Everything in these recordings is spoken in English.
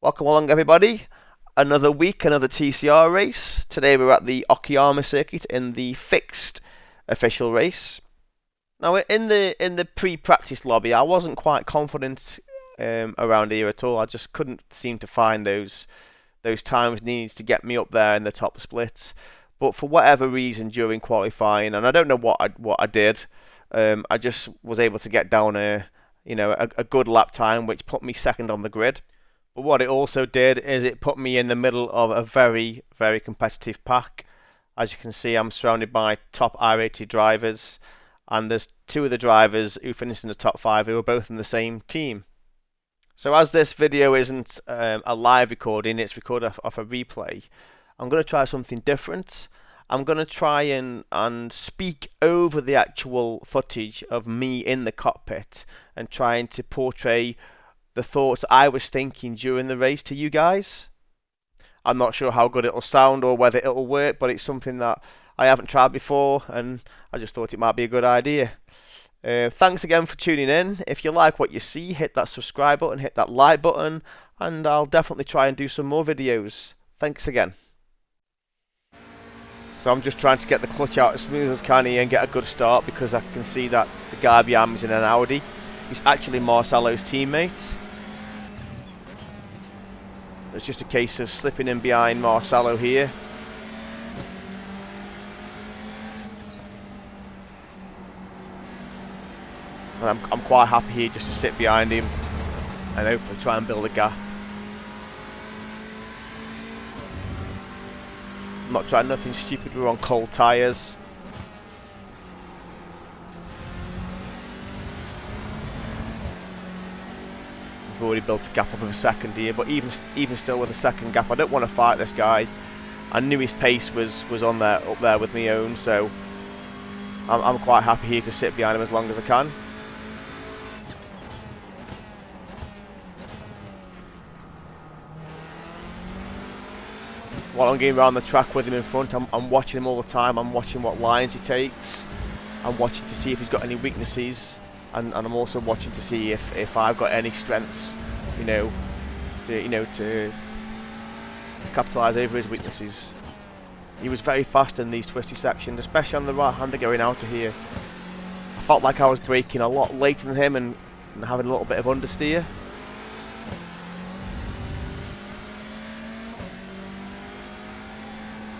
Welcome along everybody. Another week, another TCR race. Today we're at the Okayama Circuit in the fixed official race. Now in the pre-practice lobby, I wasn't quite confident around here at all. I just couldn't seem to find those times needed to get me up there in the top splits. But for whatever reason during qualifying, and I don't know what I did, I just was able to get down a good lap time, which put me second on the grid. But what it also did is it put me in the middle of a very, very competitive pack. As you can see, I'm surrounded by top iRacing drivers, and there's two of the drivers who finished in the top 5 who are both in the same team. So as this video isn't a live recording, it's recorded off a replay, I'm going to try something different. I'm going to try and speak over the actual footage of me in the cockpit and trying to portray the thoughts I was thinking during the race to you guys. I'm not sure how good it'll sound or whether it'll work, but it's something that I haven't tried before, and I just thought it might be a good idea. Thanks again for tuning in. If you like what you see, hit that subscribe button, hit that like button, and I'll definitely try and do some more videos. Thanks again. So I'm just trying to get the clutch out as smooth as I can here and get a good start, because I can see that the guy behind me is in an Audi. He's actually Marcelo's teammate. It's just a case of slipping in behind Marcelo here. And I'm quite happy here just to sit behind him and hopefully try and build a gap. I'm not trying nothing stupid, we're on cold tyres. We've already built a gap up of a second here, but even still with a second gap, I don't want to fight this guy. I knew his pace was up there with my own, so I'm quite happy here to sit behind him as long as I can. While I'm going around the track with him in front, I'm watching him all the time. I'm watching what lines he takes. I'm watching to see if he's got any weaknesses. And I'm also watching to see if I've got any strengths, to capitalise over his weaknesses. He was very fast in these twisty sections, especially on the right hander going out of here. I felt like I was braking a lot later than him and having a little bit of understeer.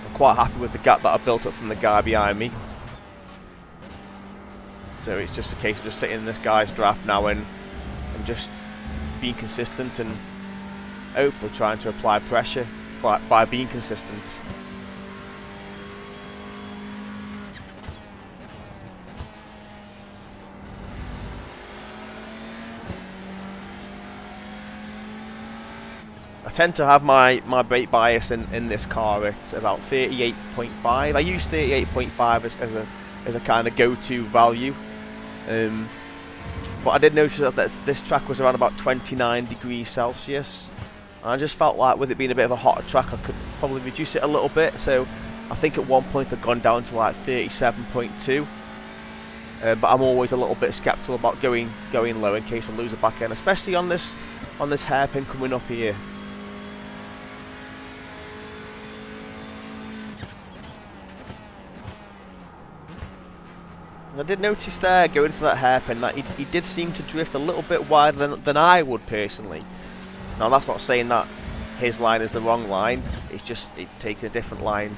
I'm quite happy with the gap that I built up from the guy behind me. So it's just a case of just sitting in this guy's draft now and just being consistent and hopefully trying to apply pressure by being consistent. I tend to have my brake bias in this car at about 38.5. I use 38.5 as a kind of go-to value. But I did notice that this track was around about 29 degrees Celsius, and I just felt like with it being a bit of a hotter track I could probably reduce it a little bit, so I think at one point I'd gone down to like 37.2, but I'm always a little bit sceptical about going low in case I lose a back end, especially on this hairpin coming up here. I did notice there, going to that hairpin, that he did seem to drift a little bit wider than I would personally. Now that's not saying that his line is the wrong line, it's just taking a different line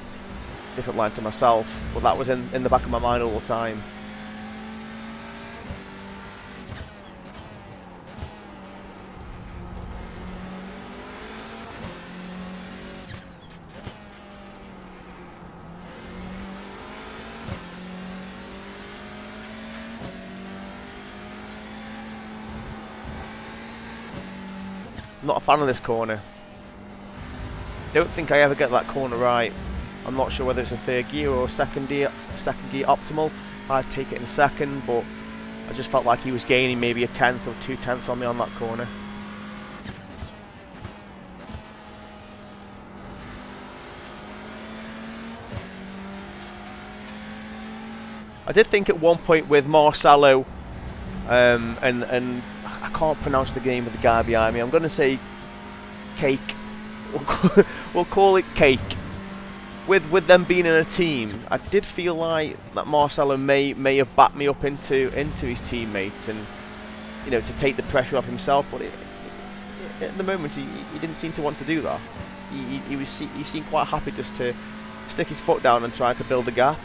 to myself, but that was in the back of my mind all the time. Not a fan of this corner. Don't think I ever get that corner right. I'm not sure whether it's a third gear or second gear optimal. I'd take it in second, but I just felt like he was gaining maybe a tenth or 2/10 on me on that corner. I did think at one point with Marcelo and I can't pronounce the name of the guy behind me. I'm going to say cake. We'll call it cake. With them being in a team, I did feel like that Marcelo may have backed me up into his teammates, and you know, to take the pressure off himself. But at the moment, he didn't seem to want to do that. He seemed quite happy just to stick his foot down and try to build a gap.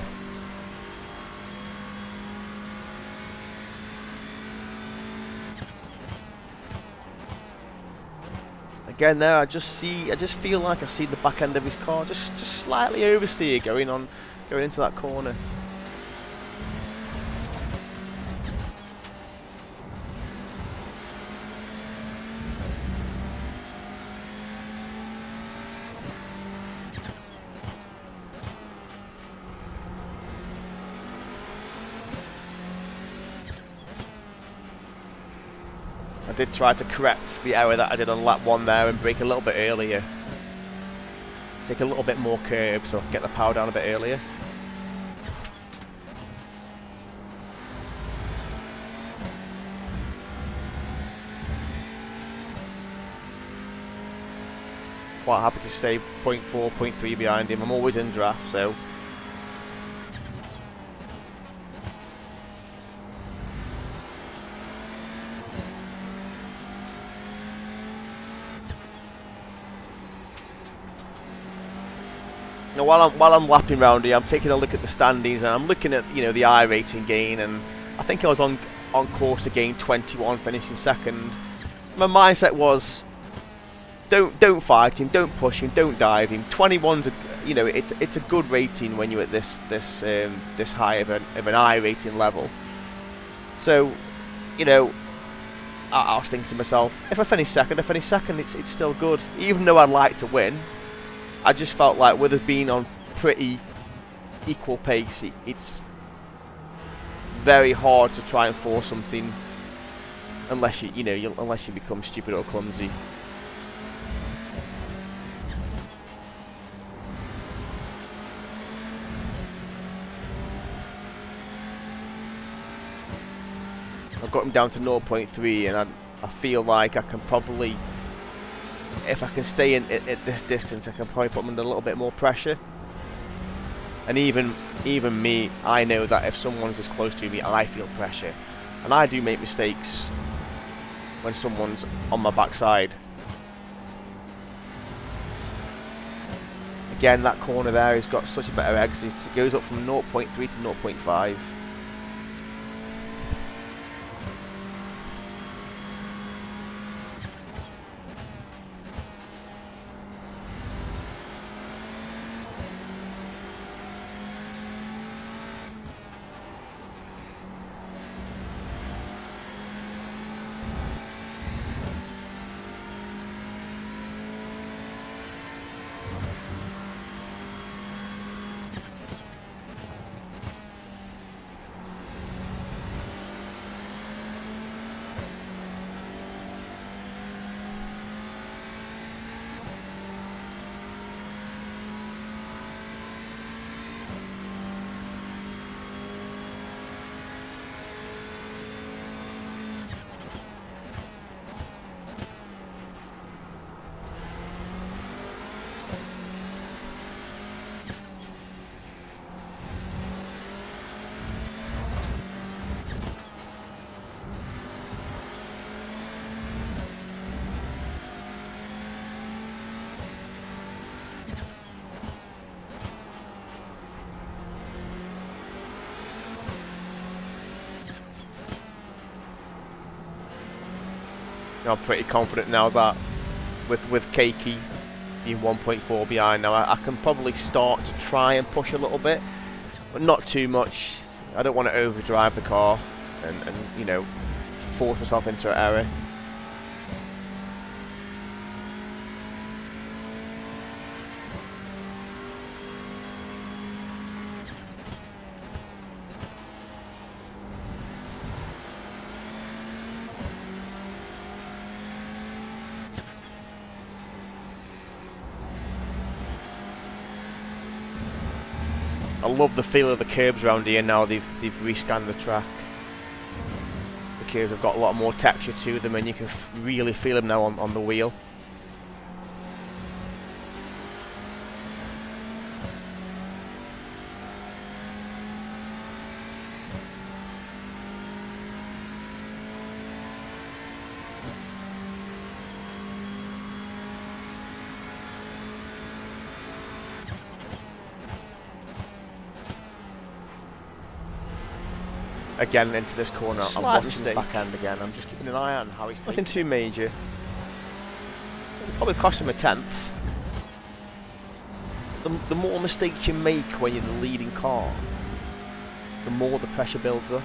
Again, there I just feel like I see the back end of his car just slightly oversteer going into that corner. I did try to correct the error that I did on lap 1 there and brake a little bit earlier. Take a little bit more curb so I can get the power down a bit earlier. Quite happy to stay 0.4, 0.3 behind him. I'm always in draft, so while I'm lapping around here, I'm taking a look at the standings, and I'm looking at, you know, the iRacing gain, and I think I was on course to gain 21, finishing second. My mindset was, don't fight him, don't push him, don't dive him. 21's you know, it's a good rating when you're at this high of an iRacing level. So, you know, I was thinking to myself, if I finish second, it's still good. Even though I'd like to win, I just felt like with us being on pretty equal pace, it's very hard to try and force something unless unless you become stupid or clumsy. I've got him down to 0.3, and I feel like I can probably, if I can stay at this distance, I can probably put him under a little bit more pressure. And even me, I know that if someone's as close to me, I feel pressure, and I do make mistakes when someone's on my backside. Again, that corner there has got such a better exit. It goes up from 0.3 to 0.5. I'm pretty confident now that with Keiki being 1.4 behind now, I can probably start to try and push a little bit, but not too much. I don't want to overdrive the car and you know, force myself into an error. I love the feel of the curbs around here now. They've rescanned the track. The curbs have got a lot more texture to them, and you can really feel them now on the wheel. again into this corner. I'm Slight watching mistake. the back end again. I'm just keeping an eye on how he's taking. Nothing too major. It'll probably cost him a 10th. The more mistakes you make when you're the leading car, the more the pressure builds up.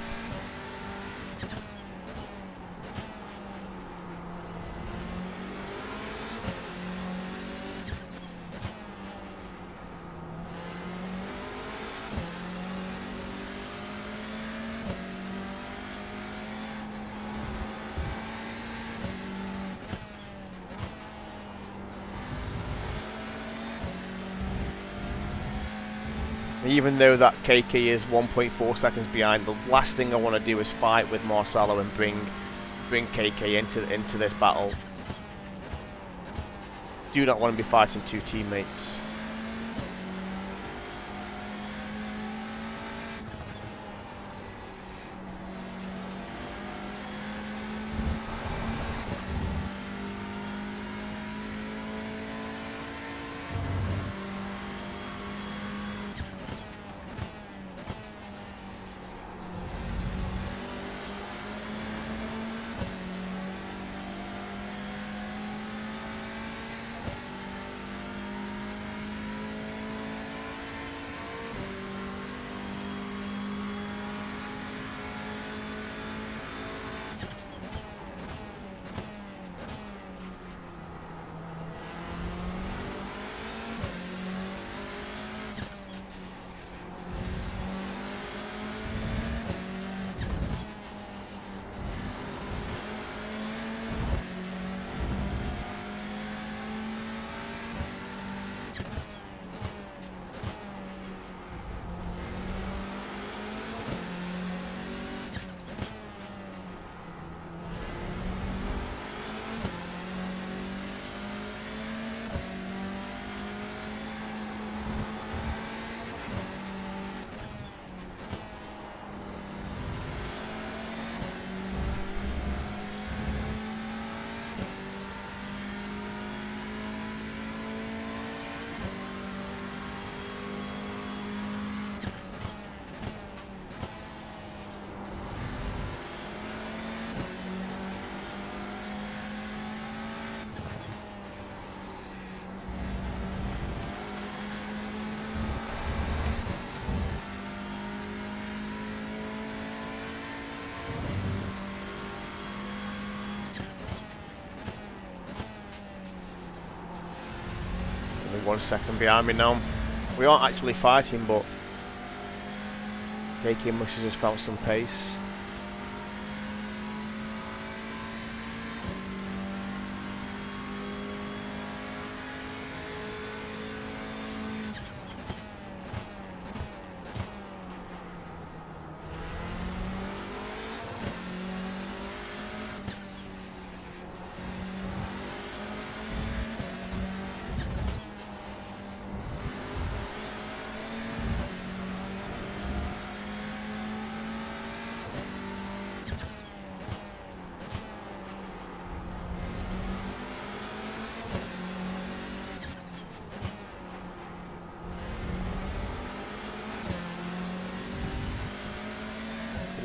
Even though that KK is 1.4 seconds behind, the last thing I want to do is fight with Marcelo and bring KK into this battle. Do not want to be fighting two teammates. Only 1 second behind me now. We aren't actually fighting, but KK must have just found some pace.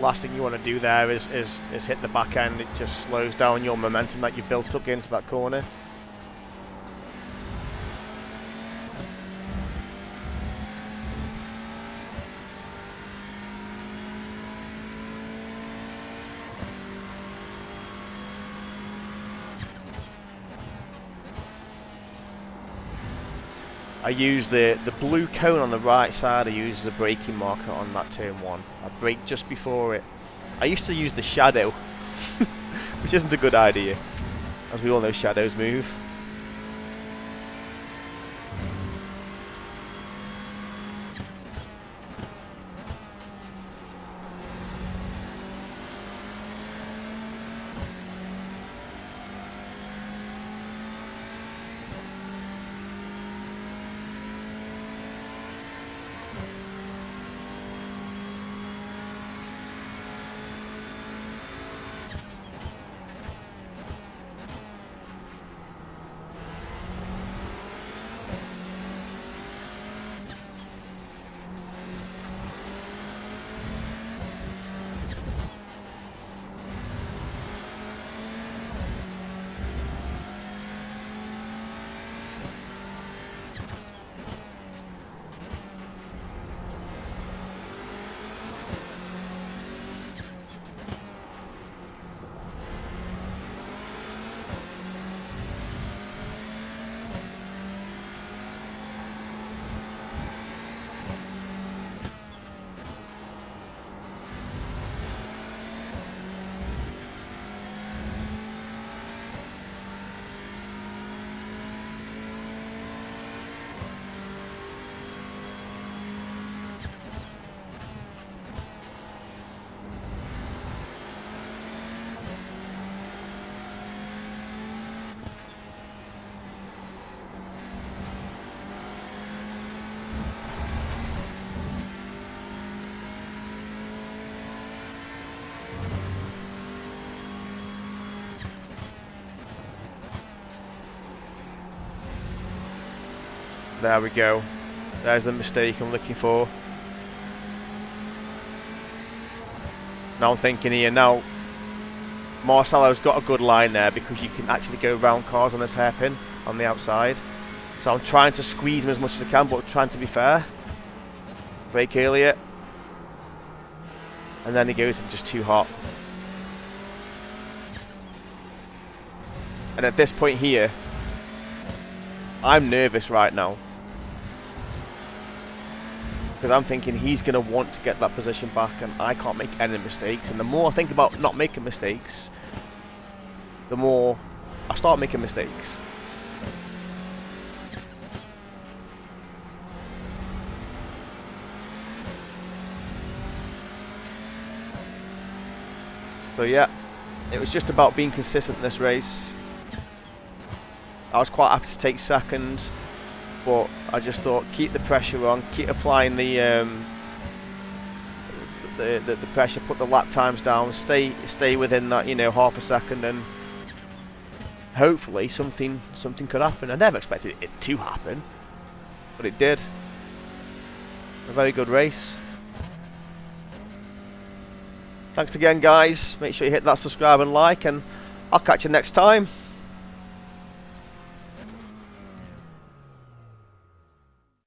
Last thing you want to do there is hit the back end. It just slows down your momentum that you've built up into that corner. I use the blue cone on the right side. I use as a braking marker on that turn 1. I brake just before it. I used to use the shadow, which isn't a good idea, as we all know shadows move. There we go. There's the mistake I'm looking for. Now I'm thinking here, now Marcelo's got a good line there because you can actually go round cars on this hairpin on the outside. So I'm trying to squeeze him as much as I can, but trying to be fair. Brake earlier. And then he goes in just too hot. And at this point here, I'm nervous right now. Because I'm thinking he's going to want to get that position back and I can't make any mistakes. And the more I think about not making mistakes, the more I start making mistakes. So yeah, it was just about being consistent in this race. I was quite happy to take second, but I just thought keep the pressure on, keep applying the pressure, put the lap times down, stay within that, you know, half a second, and hopefully something could happen. I never expected it to happen, but it did. A very good race. Thanks again, guys. Make sure you hit that subscribe and like, and I'll catch you next time.